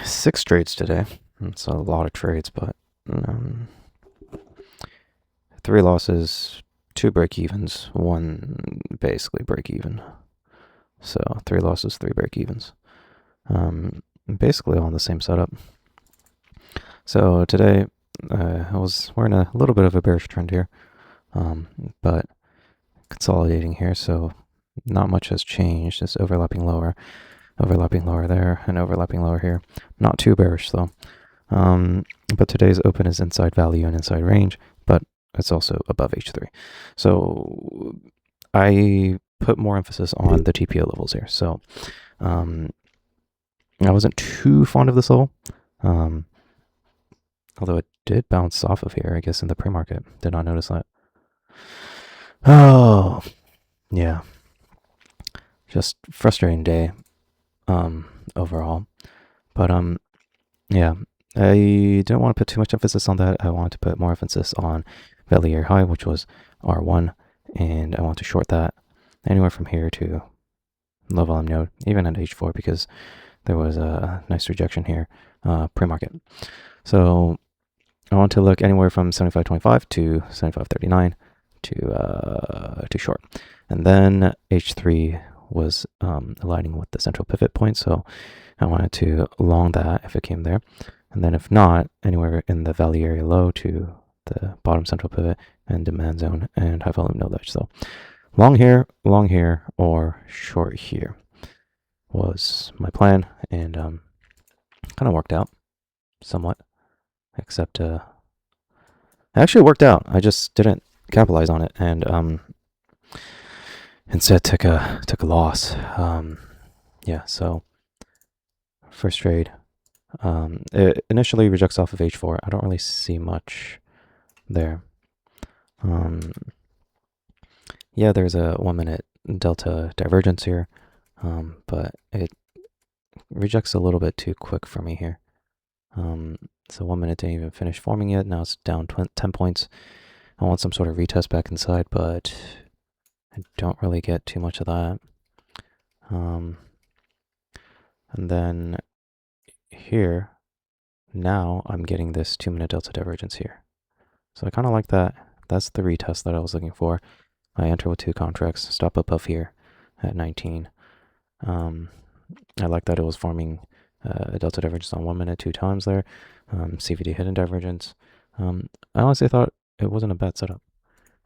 Six trades today. It's a lot of trades, but um, three losses, two break evens, one basically break even. So three losses, three break evens. Basically all in the same setup. So today we're in a little bit of a bearish trend here, but consolidating here. So not much has changed. Just overlapping lower there, and overlapping lower here. Not too bearish though. But today's open is inside value and inside range, but it's also above H3. So I put more emphasis on the TPO levels here. So I wasn't too fond of this level, although it did bounce off of here, I guess, in the pre-market. Did not notice that. Oh, yeah. Just frustrating day overall. But yeah, I didn't want to put too much emphasis on that. I wanted to put more emphasis on value area high, which was R1, and I want to short that anywhere from here to low volume node, even at H4, because there was a nice rejection here pre-market. So I want to look anywhere from 75.25 to 75.39 to short. And then H3 was aligning with the central pivot point, so I wanted to long that if it came there. And then if not, anywhere in the value area low to the bottom central pivot and demand zone and high volume node edge. So long here, or short here was my plan, and kind of worked out somewhat, except it actually worked out. I just didn't capitalize on it, and instead took a loss. Yeah, so first trade, it initially rejects off of H4. I don't really see much there. Yeah, there's a 1 minute delta divergence here, but it rejects a little bit too quick for me here. So 1 minute didn't even finish forming yet. Now it's down 10 points. I want some sort of retest back inside, but I don't really get too much of that. And then here, now I'm getting this 2 minute delta divergence here. So I kind of like that. That's the retest that I was looking for. I enter with two contracts, stop above here at 19. I like that it was forming a delta divergence on 1 minute 2 times there. CVD hidden divergence. I honestly thought it wasn't a bad setup.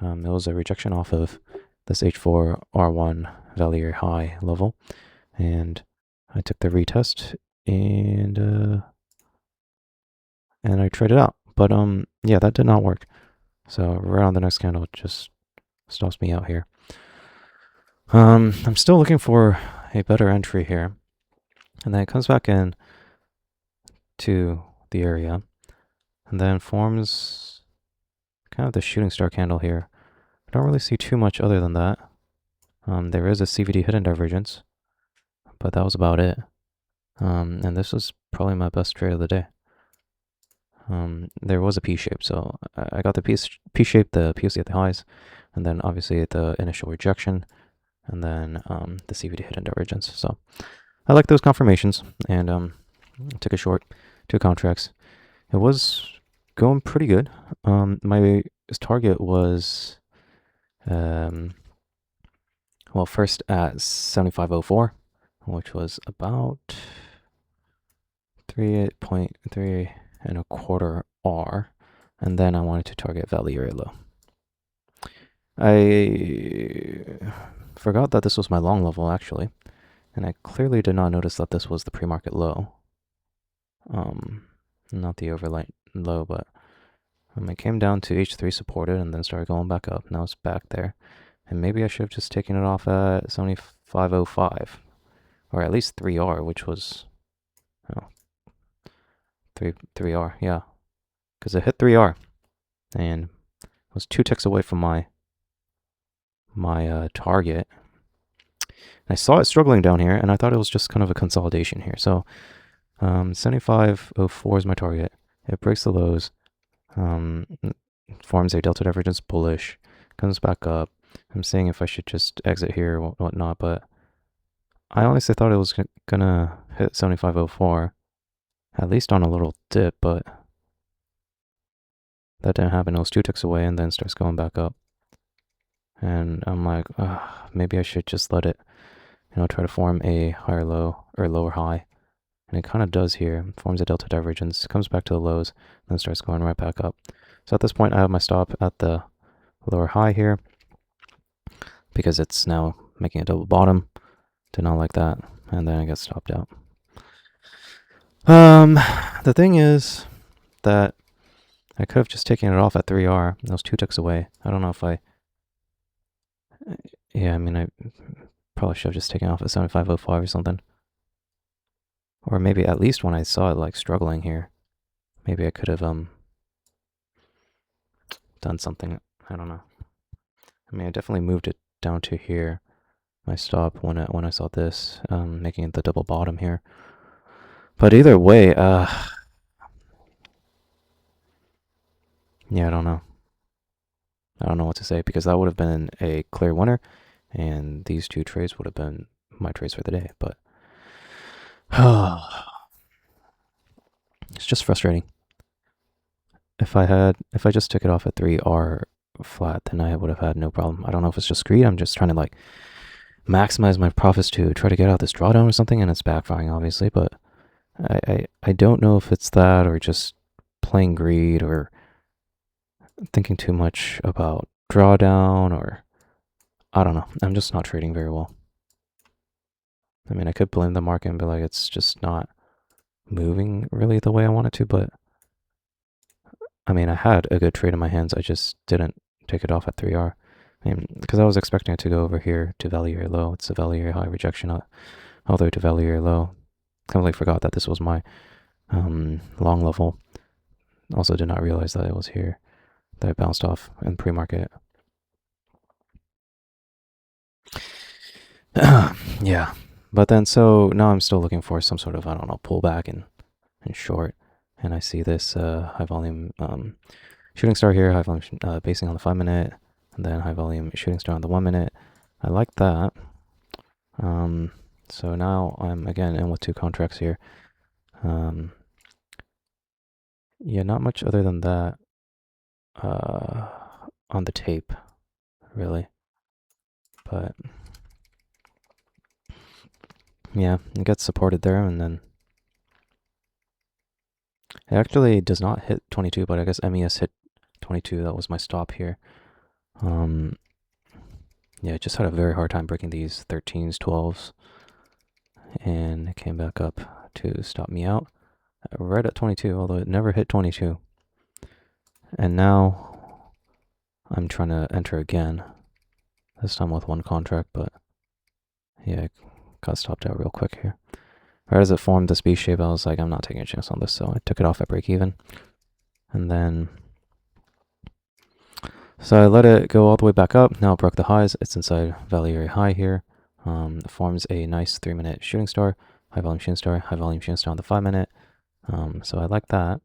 It was a rejection off of this H4 R1 value area high level, and I took the retest and I traded out. But yeah, that did not work. So right on the next candle, it just stops me out here. I'm still looking for a better entry here, and then it comes back in to the area, and then forms kind of the shooting star candle here. I don't really see too much other than that. There is a CVD hidden divergence, but that was about it. And this was probably my best trade of the day. There was a P-shape, so I got the P-shape, the POC at the highs, and then obviously the initial rejection, and then the CVD hidden divergence. So I like those confirmations, and took a short, 2 contracts. It was going pretty good. My target was, well, first at 75.04, which was about 3.3 and a quarter R, and then I wanted to target value area low. I forgot that this was my long level actually, and I clearly did not notice that this was the pre-market low. Not the overnight low, but it came down to H3 supported and then started going back up. Now it's back there, and maybe I should have just taken it off at 75.05, or at least 3R, which was 3R, yeah, because it hit 3R and was 2 ticks away from my target. And I saw it struggling down here, and I thought it was just kind of a consolidation here. So 75.04 is my target. It breaks the lows, forms a delta divergence bullish, comes back up. I'm saying if I should just exit here or whatnot, but I honestly thought it was gonna hit 75.04 at least on a little dip, but that didn't happen. It was 2 ticks away and then starts going back up. And I'm like, maybe I should just let it, try to form a higher low or lower high. And it kind of does here. It forms a delta divergence, comes back to the lows, then starts going right back up. So at this point, I have my stop at the lower high here because it's now making a double bottom. Did not like that. And then I get stopped out. The thing is that I could have just taken it off at 3R. That was 2 ticks away. I don't know if I... Yeah, I mean, I probably should have just taken off at 7505 or something. Or maybe at least when I saw it, like, struggling here, maybe I could have, done something. I don't know. I mean, I definitely moved it down to here. My stop when I saw this, making it the double bottom here. But either way, yeah, I don't know. I don't know what to say because that would have been a clear winner, and these 2 trades would have been my trades for the day. But it's just frustrating. If I just took it off at 3R flat, then I would have had no problem. I don't know if it's just greed. I'm just trying to like maximize my profits to try to get out this drawdown or something, and it's backfiring obviously. But I don't know if it's that or just playing greed or thinking too much about drawdown, or I don't know. I'm just not trading very well. I mean, I could blame the market and be like, it's just not moving really the way I want it to, but I mean, I had a good trade in my hands. I just didn't take it off at 3R. I mean, because I was expecting it to go over here to value area low. It's a value area high rejection all the way to value area low. Completely forgot that this was my long level. Also did not realize that it was here that it bounced off in pre-market. Yeah. But then, so now I'm still looking for some sort of, I don't know, pullback and short. And I see this high volume shooting star here, high volume basing on the 5 minute, and then high volume shooting star on the 1 minute. I like that. So now I'm again in with 2 contracts here. Yeah, not much other than that on the tape, really. But yeah, it gets supported there, and then it actually does not hit 22, but I guess MES hit 22. That was my stop here. Yeah, I just had a very hard time breaking these 13s, 12s, and it came back up to stop me out right at 22, although it never hit 22. And now I'm trying to enter again, this time with 1 contract, but yeah, I got stopped out real quick here. Right as it formed this B shape, I was like, I'm not taking a chance on this, so I took it off at break even. And then, so I let it go all the way back up. Now it broke the highs. It's inside value area high here. It forms a nice 3 minute shooting star, high volume shooting star, high volume shooting star on the 5 minute. So I like that.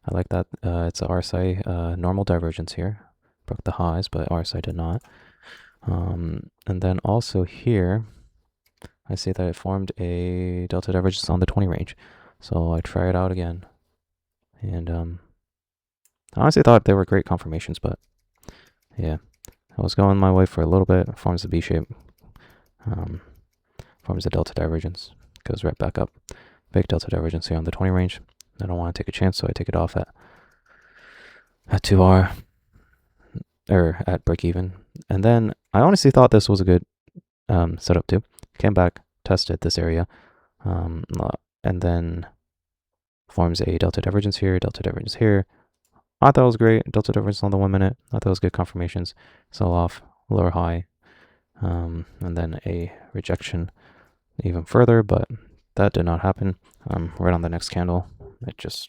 I like that. It's a RSI normal divergence here. Broke the highs, but RSI did not. And then also here, I see that it formed a delta divergence on the 20 range. So I try it out again. And I honestly thought they were great confirmations, but yeah. I was going my way for a little bit. Forms a B shape. Forms a delta divergence. Goes right back up. Big delta divergence here on the 20 range. I don't want to take a chance, so I take it off at 2R. Or at break even. And then I honestly thought this was a good setup too. Came back, tested this area, and then forms a delta divergence here, delta divergence here. I thought it was great. Delta divergence on the 1 minute. I thought it was good confirmations. Sell off, lower high, and then a rejection even further, but that did not happen. Right on the next candle, it just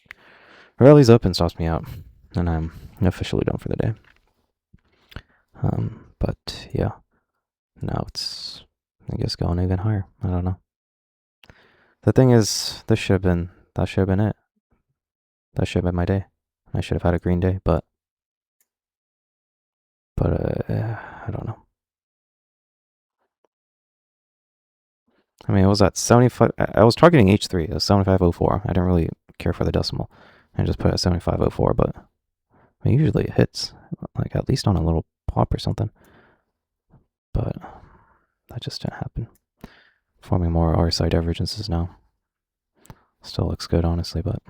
rallies up and stops me out, and I'm officially done for the day. But yeah, now it's, I guess, going even higher. I don't know. The thing is, that should have been it. That should have been my day. I should have had a green day, but I don't know. I mean, it was at 75. I was targeting H3. It was 7504. I didn't really care for the decimal and just put it at 75.04, but usually it hits, like at least on a little pop or something. But that just didn't happen. Forming more RSI divergences now. Still looks good, honestly, but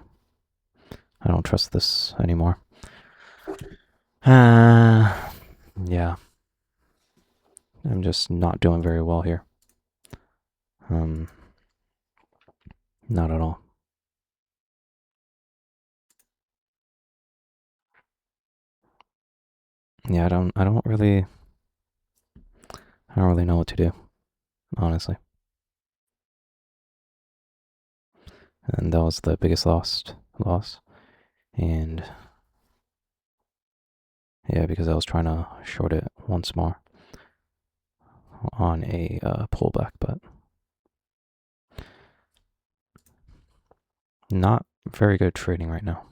I don't trust this anymore. Yeah. I'm just not doing very well here. Not at all. Yeah, I don't really know what to do, honestly. And that was the biggest loss. And yeah, because I was trying to short it once more on a pullback, but not very good trading right now.